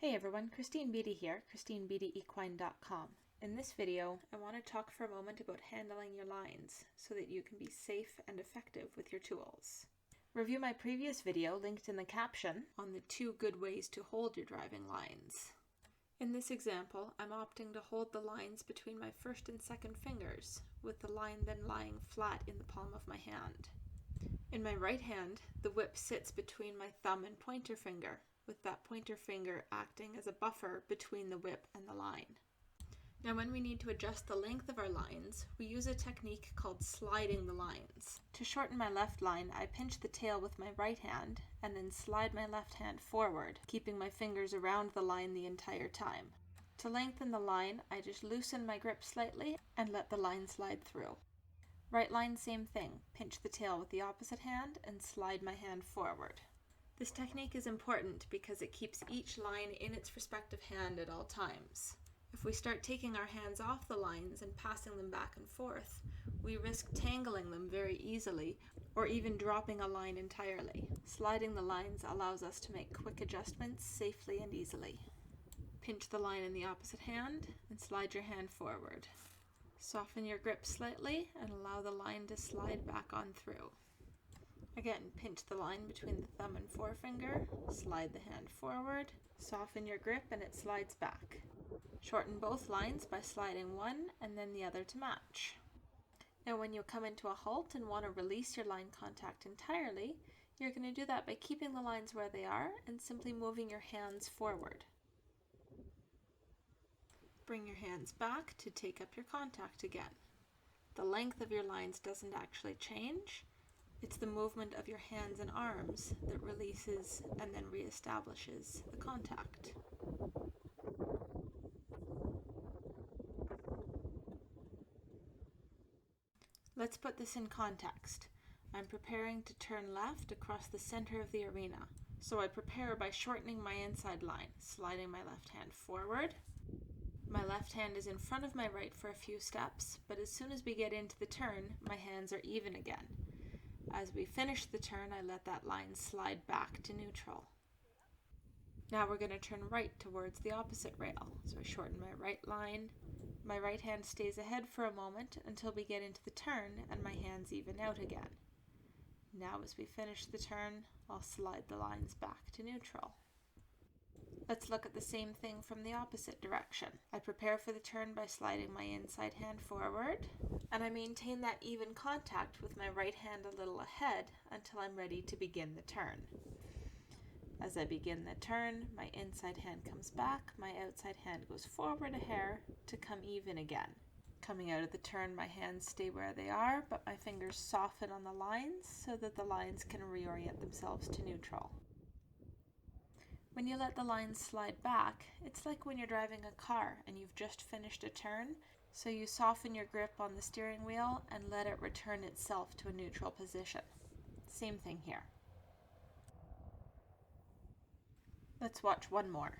Hey everyone, Christine Beatty here, christinebeattyequine.com. In this video, I want to talk for a moment about handling your lines so that you can be safe and effective with your tools. Review my previous video linked in the caption on the 2 good ways to hold your driving lines. In this example, I'm opting to hold the lines between my first and second fingers, with the line then lying flat in the palm of my hand. In my right hand, the whip sits between my thumb and pointer finger, with that pointer finger acting as a buffer between the whip and the line. Now when we need to adjust the length of our lines, we use a technique called sliding the lines. To shorten my left line, I pinch the tail with my right hand and then slide my left hand forward, keeping my fingers around the line the entire time. To lengthen the line, I just loosen my grip slightly and let the line slide through. Right line, same thing. Pinch the tail with the opposite hand and slide my hand forward. This technique is important because it keeps each line in its respective hand at all times. If we start taking our hands off the lines and passing them back and forth, we risk tangling them very easily or even dropping a line entirely. Sliding the lines allows us to make quick adjustments safely and easily. Pinch the line in the opposite hand and slide your hand forward. Soften your grip slightly and allow the line to slide back on through. Again, pinch the line between the thumb and forefinger, slide the hand forward, soften your grip and it slides back. Shorten both lines by sliding one and then the other to match. Now when you come into a halt and want to release your line contact entirely, you're going to do that by keeping the lines where they are and simply moving your hands forward. Bring your hands back to take up your contact again. The length of your lines doesn't actually change. It's the movement of your hands and arms that releases and then reestablishes the contact. Let's put this in context. I'm preparing to turn left across the center of the arena. So I prepare by shortening my inside line, sliding my left hand forward. My left hand is in front of my right for a few steps, but as soon as we get into the turn, my hands are even again. As we finish the turn, I let that line slide back to neutral. Now we're going to turn right towards the opposite rail. So I shorten my right line. My right hand stays ahead for a moment until we get into the turn and my hands even out again. Now as we finish the turn, I'll slide the lines back to neutral. Let's look at the same thing from the opposite direction. I prepare for the turn by sliding my inside hand forward, and I maintain that even contact with my right hand a little ahead until I'm ready to begin the turn. As I begin the turn, my inside hand comes back, my outside hand goes forward a hair to come even again. Coming out of the turn, my hands stay where they are, but my fingers soften on the lines so that the lines can reorient themselves to neutral. When you let the lines slide back, it's like when you're driving a car and you've just finished a turn, so you soften your grip on the steering wheel and let it return itself to a neutral position. Same thing here. Let's watch one more.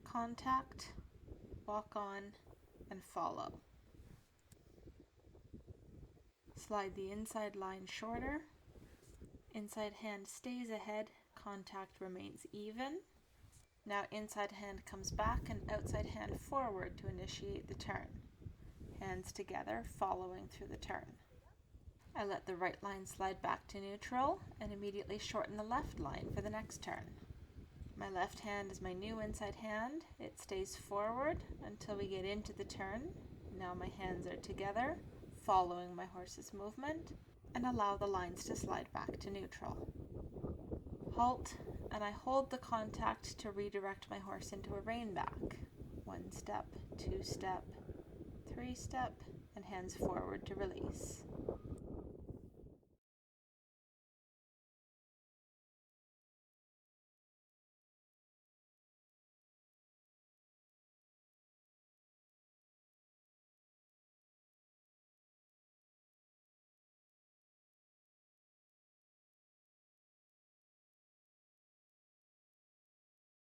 Contact, walk on, and follow. Slide the inside line shorter. Inside hand stays ahead, contact remains even. Now inside hand comes back and outside hand forward to initiate the turn. Hands together, following through the turn. I let the right line slide back to neutral and immediately shorten the left line for the next turn. My left hand is my new inside hand. It stays forward until we get into the turn. Now my hands are together, following my horse's movement, and allow the lines to slide back to neutral. Halt, and I hold the contact to redirect my horse into a rein back. 1 step, 2 step, 3 step, and hands forward to release.